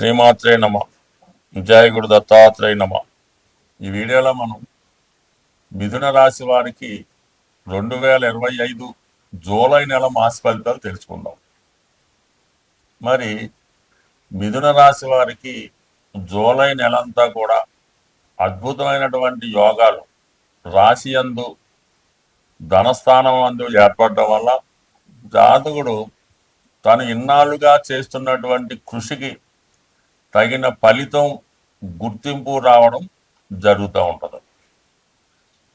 శ్రీమాత్రే నమ. జయ గురు దత్తాత్రేయ నమ. ఈ వీడియోలో మనం మిథున రాశి వారికి 2025 జూలై నెల మాస ఫలితాలు తెలుసుకుందాం. మరి మిథున రాశి వారికి జూలై నెలంతా కూడా అద్భుతమైనటువంటి యోగాలు రాశి యందు ధనస్థానం అందు ఏర్పడడం వల్ల జాతకుడు తను ఇన్నాళ్ళుగా చేస్తున్నటువంటి కృషికి తగిన ఫలితం గుర్తింపు రావడం జరుగుతూ ఉంటుంది.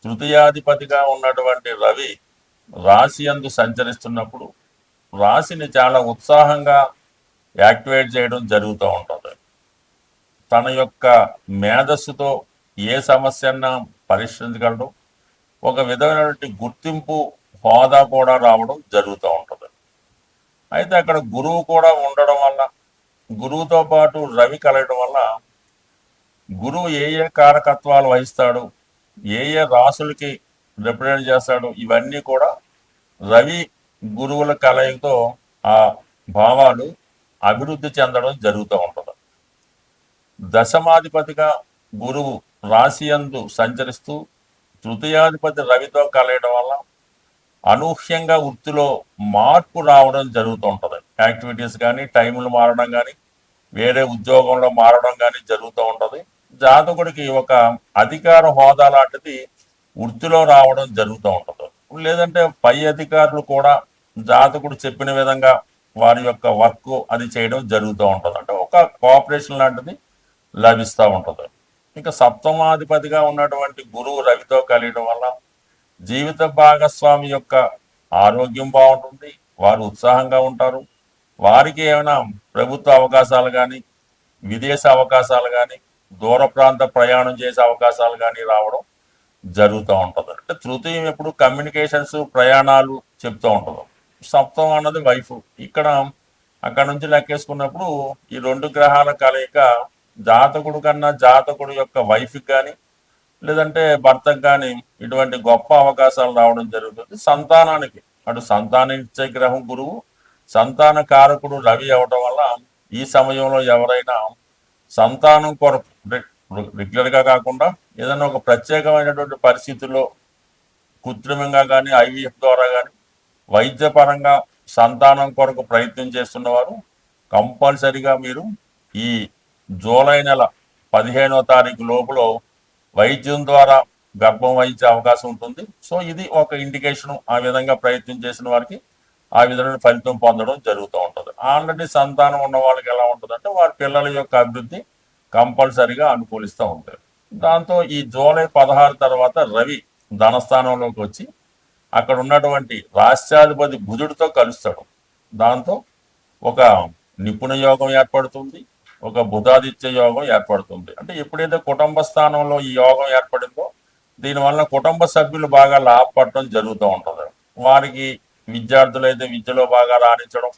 తృతీయాధిపతిగా ఉన్నటువంటి రవి రాశి యందు సంచరిస్తున్నప్పుడు రాశిని చాలా ఉత్సాహంగా యాక్టివేట్ చేయడం జరుగుతూ ఉంటుంది. తన యొక్క మేధస్సుతో ఏ సమస్యన్నా పరిష్కరించగలడం, ఒక విధమైనటువంటి గుర్తింపు హోదా కూడా రావడం జరుగుతూ ఉంటుంది. అయితే అక్కడ గురువు కూడా ఉండడం వల్ల, గురువుతో పాటు రవి కలగడం వల్ల గురువు ఏ ఏ కారకత్వాలు వహిస్తాడు, ఏ ఏ రాసులకి రిప్రజెంట్ చేస్తాడు, ఇవన్నీ కూడా రవి గురువుల కలయికతో ఆ భావాలు అభివృద్ధి చెందడం జరుగుతూ ఉంటుంది. దశమాధిపతిగా గురువు రాశి యందు సంచరిస్తూ తృతీయాధిపతి రవితో కలయడం వల్ల అనూహ్యంగా వృత్తిలో మార్పు రావడం జరుగుతూ ఉంటుంది. యాక్టివిటీస్ కానీ, టైములు మారడం కానీ, వేరే ఉద్యోగంలో మారడం కానీ జరుగుతూ ఉంటుంది. జాతకుడికి ఒక అధికార హోదా లాంటిది వృత్తిలో రావడం జరుగుతూ ఉంటుంది. లేదంటే పై అధికారులు కూడా జాతకుడు చెప్పిన విధంగా వారి యొక్క వర్క్ అది చేయడం జరుగుతూ ఉంటుంది. అంటే ఒక కోఆపరేషన్ లాంటిది లభిస్తూ ఉంటుంది. ఇంకా సప్తమాధిపతిగా ఉన్నటువంటి గురువు రవితో కలియడం వల్ల జీవిత భాగస్వామి యొక్క ఆరోగ్యం బాగుంటుంది, వారు ఉత్సాహంగా ఉంటారు. వారికి ఏమైనా ప్రభుత్వ అవకాశాలు కానీ, విదేశ అవకాశాలు కానీ, దూర ప్రాంత ప్రయాణం చేసే అవకాశాలు కానీ రావడం జరుగుతూ ఉంటుంది. అంటే తృతీయం ఎప్పుడు కమ్యూనికేషన్స్, ప్రయాణాలు చెప్తూ ఉంటుంది. సప్తం అన్నది వైఫ్. ఇక్కడ అక్కడ నుంచి లెక్కేసుకున్నప్పుడు ఈ రెండు గ్రహాల కలయిక జాతకుడు కన్నా జాతకుడు యొక్క వైఫ్కి కానీ, లేదంటే భర్తకు కానీ ఇటువంటి గొప్ప అవకాశాలు రావడం జరుగుతుంది. సంతానానికి అటు సంతానిచ్చే గ్రహం గురువు, సంతాన కారకుడు రవి అవడం వల్ల ఈ సమయంలో ఎవరైనా సంతానం కొరకు రెగ్యులర్గా కాకుండా ఏదైనా ఒక ప్రత్యేకమైనటువంటి పరిస్థితుల్లో కృత్రిమంగా కానీ, ఐవీఎఫ్ ద్వారా కానీ వైద్యపరంగా సంతానం కొరకు ప్రయత్నం చేస్తున్నవారు కంపల్సరిగా మీరు ఈ జూలై నెల 15వ తారీఖు లోపల వైద్యం ద్వారా గర్భం వహించే అవకాశం ఉంటుంది. సో ఇది ఒక ఇండికేషన్. ఆ విధంగా ప్రయత్నం చేసిన వారికి ఆ విధమైన ఫలితం పొందడం జరుగుతూ ఉంటుంది. ఆల్రెడీ సంతానం ఉన్న వాళ్ళకి ఎలా ఉంటుందంటే వారి పిల్లల యొక్క అభివృద్ధి కంపల్సరిగా అనుకూలిస్తూ ఉంటారు. దాంతో ఈ జూలై 16 తర్వాత రవి ధనస్థానంలోకి వచ్చి అక్కడ ఉన్నటువంటి రాష్ట్రాధిపతి బుధుడితో కలుస్తాడు. దాంతో ఒక నిపుణ యోగం ఏర్పడుతుంది, ఒక బుధాదిత్య యోగం ఏర్పడుతుంది. అంటే ఎప్పుడైతే కుటుంబ స్థానంలో ఈ యోగం ఏర్పడిందో దీనివల్ల కుటుంబ సభ్యులు బాగా లాభపడటం జరుగుతూ ఉంటుంది. వారికి విద్యార్థులు అయితే విద్యలో బాగా రాణించడం,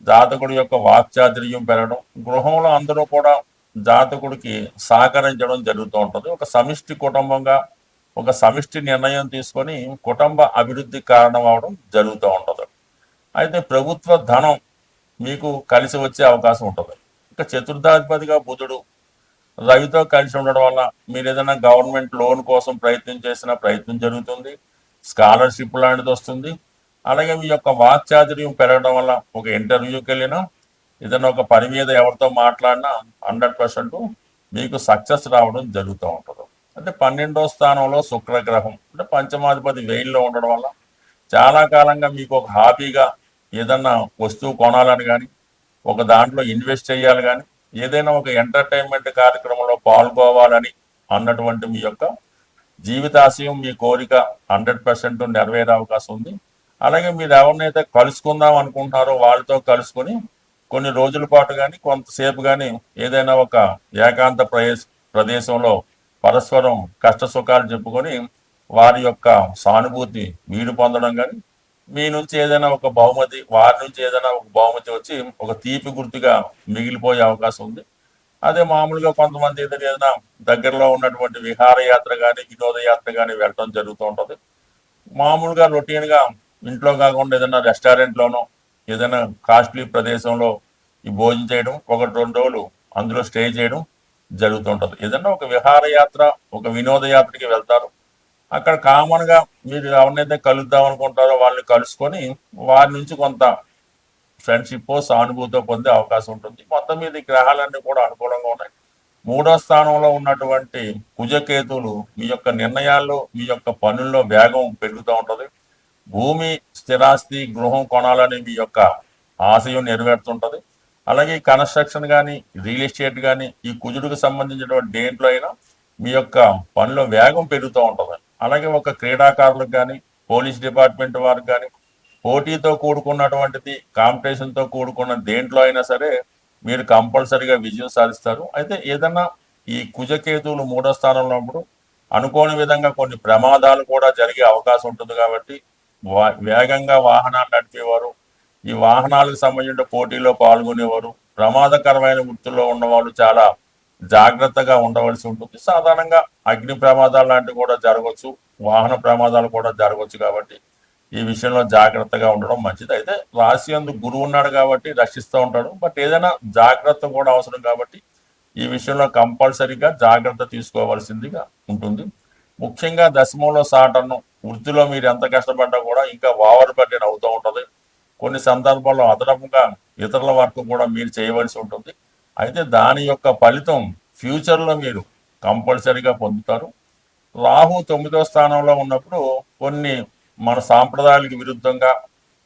జాతకుడి యొక్క వాక్చాతుర్యం పెరగడం, గృహంలో అందరూ కూడా జాతకుడికి సహకరించడం జరుగుతూ ఉంటుంది. ఒక సమిష్టి కుటుంబంగా ఒక సమిష్టి నిర్ణయం తీసుకొని కుటుంబ అభివృద్ధికి కారణం అవడం జరుగుతూ ఉంటుంది. అయితే ప్రభుత్వ ధనం మీకు కలిసి వచ్చే అవకాశం ఉంటుంది. ఇంకా చతుర్థాధిపతిగా బుధుడు రవితో కలిసి ఉండడం వల్ల మీరు ఏదైనా గవర్నమెంట్ లోన్ కోసం ప్రయత్నం చేసిన ప్రయత్నం జరుగుతుంది, స్కాలర్షిప్ లాంటిది వస్తుంది. అలాగే మీ యొక్క వాక్చాతుర్యం పెరగడం వల్ల ఒక ఇంటర్వ్యూకి వెళ్ళినా, ఏదైనా ఒక పని మీద ఎవరితో మాట్లాడినా 100% మీకు సక్సెస్ రావడం జరుగుతూ ఉంటుంది. అంటే 12వ స్థానంలో శుక్రగ్రహం అంటే పంచమాధిపతి వెయిల్లో ఉండడం వల్ల చాలా కాలంగా మీకు ఒక హాబీగా ఏదన్నా వస్తువు కొనాలని కానీ, ఒక దాంట్లో ఇన్వెస్ట్ చేయాలి కానీ, ఏదైనా ఒక ఎంటర్టైన్మెంట్ కార్యక్రమంలో పాల్గొవాలని అన్నటువంటి మీ యొక్క జీవితాశయం, మీ కోరిక 100% నెరవేరే అవకాశం ఉంది. అలాగే మీరు ఎవరినైతే కలుసుకుందాం అనుకుంటున్నారో వాళ్ళతో కలుసుకొని కొన్ని రోజుల పాటు కానీ, కొంతసేపు కానీ ఏదైనా ఒక ఏకాంత ప్రదేశంలో పరస్పరం కష్ట సుఖాలు చెప్పుకొని వారి యొక్క సానుభూతి మీరు పొందడం కానీ, మీ నుంచి ఏదైనా ఒక బహుమతి, వారి నుంచి ఏదైనా ఒక బహుమతి వచ్చి ఒక తీపి గుర్తుగా మిగిలిపోయే అవకాశం ఉంది. అదే మామూలుగా కొంతమంది ఏదైనా దగ్గరలో ఉన్నటువంటి విహారయాత్ర కానీ, వినోదయాత్ర కానీ వెళ్ళడం జరుగుతూ ఉంటుంది. మామూలుగా రొటీన్గా ఇంట్లో కాకుండా ఏదైనా రెస్టారెంట్లోనో ఏదైనా కాస్ట్లీ ప్రదేశంలో ఈ భోజనం చేయడం, 1-2 రోజులు అందులో స్టే చేయడం జరుగుతుంటుంది. ఏదన్నా ఒక విహారయాత్ర, ఒక వినోదయాత్రకి వెళ్తారు. అక్కడ కామన్గా మీరు ఎవరినైతే కలుద్దాం అనుకుంటారో వాళ్ళని కలుసుకొని వారి నుంచి కొంత ఫ్రెండ్షిప్ సానుభూతితో పొందే అవకాశం ఉంటుంది. మొత్తం మీద ఈ గ్రహాలన్నీ కూడా అనుకూలంగా ఉన్నాయి. మూడో స్థానంలో ఉన్నటువంటి కుజకేతువులు మీ యొక్క నిర్ణయాల్లో, మీ యొక్క పనుల్లో వేగం పెరుగుతూ ఉంటుంది. భూమి, స్థిరాస్తి, గృహం కొనాలని మీ యొక్క ఆశయం నెరవేరుతుంటుంది. అలాగే కన్స్ట్రక్షన్ కానీ, రియల్ ఎస్టేట్ కానీ, ఈ కుజుడికి సంబంధించినటువంటి దేంట్లో అయినా మీ యొక్క పనిలో వేగం పెరుగుతూ ఉంటుంది. అలాగే ఒక క్రీడాకారులకు కానీ, పోలీస్ డిపార్ట్మెంట్ వారికి కానీ, పోటీతో కూడుకున్నటువంటిది, కాంపిటీషన్తో కూడుకున్న దేంట్లో అయినా సరే మీరు కంపల్సరిగా విజయం సాధిస్తారు. అయితే ఏదన్నా ఈ కుజకేతువులు మూడో స్థానంలో ఉన్నప్పుడు అనుకోని విధంగా కొన్ని ప్రమాదాలు కూడా జరిగే అవకాశం ఉంటుంది. కాబట్టి వేగంగా వాహనాలు నడిపేవారు, ఈ వాహనాలకు సంబంధించిన పోటీలో పాల్గొనేవారు, ప్రమాదకరమైన వృత్తుల్లో ఉన్నవాళ్ళు చాలా జాగ్రత్తగా ఉండవలసి ఉంటుంది. సాధారణంగా అగ్ని ప్రమాదాలు లాంటివి కూడా జరగవచ్చు, వాహన ప్రమాదాలు కూడా జరగవచ్చు. కాబట్టి ఈ విషయంలో జాగ్రత్తగా ఉండడం మంచిది. అయితే రాశి యందు గురువు ఉన్నాడు కాబట్టి రక్షిస్తూ ఉంటాడు. బట్ ఏదైనా జాగ్రత్త కూడా అవసరం కాబట్టి ఈ విషయంలో కంపల్సరీగా జాగ్రత్త తీసుకోవాల్సిందిగా ఉంటుంది. ముఖ్యంగా దశమంలో సాటర్ను వృత్తిలో మీరు ఎంత కష్టపడ్డా కూడా ఇంకా ఓవర్ బర్డెన్ అవుతూ ఉంటుంది. కొన్ని సందర్భాల్లో అదనపుగా ఇతరుల వరకు కూడా మీరు చేయవలసి ఉంటుంది. అయితే దాని యొక్క ఫలితం ఫ్యూచర్లో మీరు కంపల్సరీగా పొందుతారు. రాహు 9వ స్థానంలో ఉన్నప్పుడు కొన్ని మన సాంప్రదాయాలకు విరుద్ధంగా,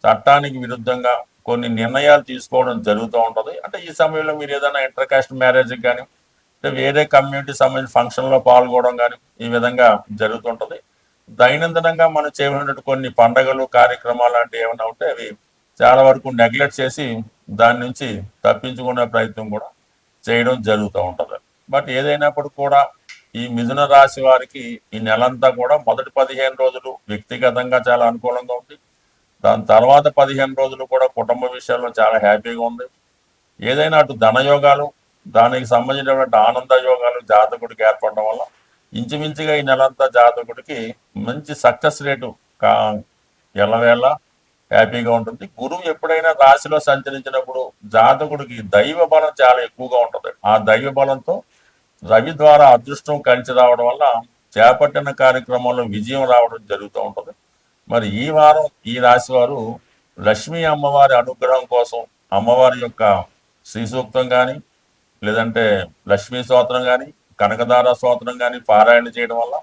చట్టానికి విరుద్ధంగా కొన్ని నిర్ణయాలు తీసుకోవడం జరుగుతూ ఉంటుంది. అంటే ఈ సమయంలో మీరు ఏదైనా ఇంటర్ కాస్ట్ మ్యారేజ్కి కానీ, అంటే వేరే కమ్యూనిటీ సంబంధించిన ఫంక్షన్లో పాల్గొనడం కానీ ఈ విధంగా జరుగుతుంటుంది. దైనందినంగా మనం చేయబడినట్టు కొన్ని పండగలు, కార్యక్రమాలు లాంటివి ఏమైనా ఉంటే అవి చాలా వరకు నెగ్లెక్ట్ చేసి దాని నుంచి తప్పించుకునే ప్రయత్నం కూడా చేయడం జరుగుతూ ఉంటుంది. బట్ ఏదైనప్పుడు కూడా ఈ మిథున రాశి వారికి ఈ నెలంతా కూడా మొదటి 15 రోజులు వ్యక్తిగతంగా చాలా అనుకూలంగా ఉంది. దాని తర్వాత 15 రోజులు కూడా కుటుంబ విషయాల్లో చాలా హ్యాపీగా ఉంది. ఏదైనా అటు ధనయోగాలు, దానికి సంబంధించినటువంటి ఆనంద యోగాలు జాతకుడికి ఏర్పడడం వల్ల ఇంచుమించుగా ఈ నెలంతా జాతకుడికి మంచి సక్సెస్ రేటు ఎల్లవేళ హ్యాపీగా ఉంటుంది. గురువు ఎప్పుడైనా రాశిలో సంచరించినప్పుడు జాతకుడికి దైవ బలం చాలా ఎక్కువగా ఉంటుంది. ఆ దైవ బలంతో రవి ద్వారా అదృష్టం కలిసి రావడం వల్ల చేపట్టిన కార్యక్రమంలో విజయం రావడం జరుగుతూ ఉంటుంది. మరి ఈ వారం ఈ రాశి వారు లక్ష్మీ అమ్మవారి అనుగ్రహం కోసం అమ్మవారి యొక్క శ్రీ సూక్తం కానీ, లేదంటే లక్ష్మీ స్తోత్రం కానీ, కనకదార స్తోత్రం కానీ పారాయణ చేయడం వల్ల,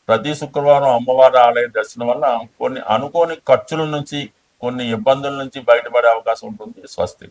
ప్రతి శుక్రవారం అమ్మవారి ఆలయ దర్శనం వల్ల కొన్ని అనుకోని ఖర్చుల నుంచి, కొన్ని ఇబ్బందుల నుంచి బయటపడే అవకాశం ఉంటుంది. స్వస్తి.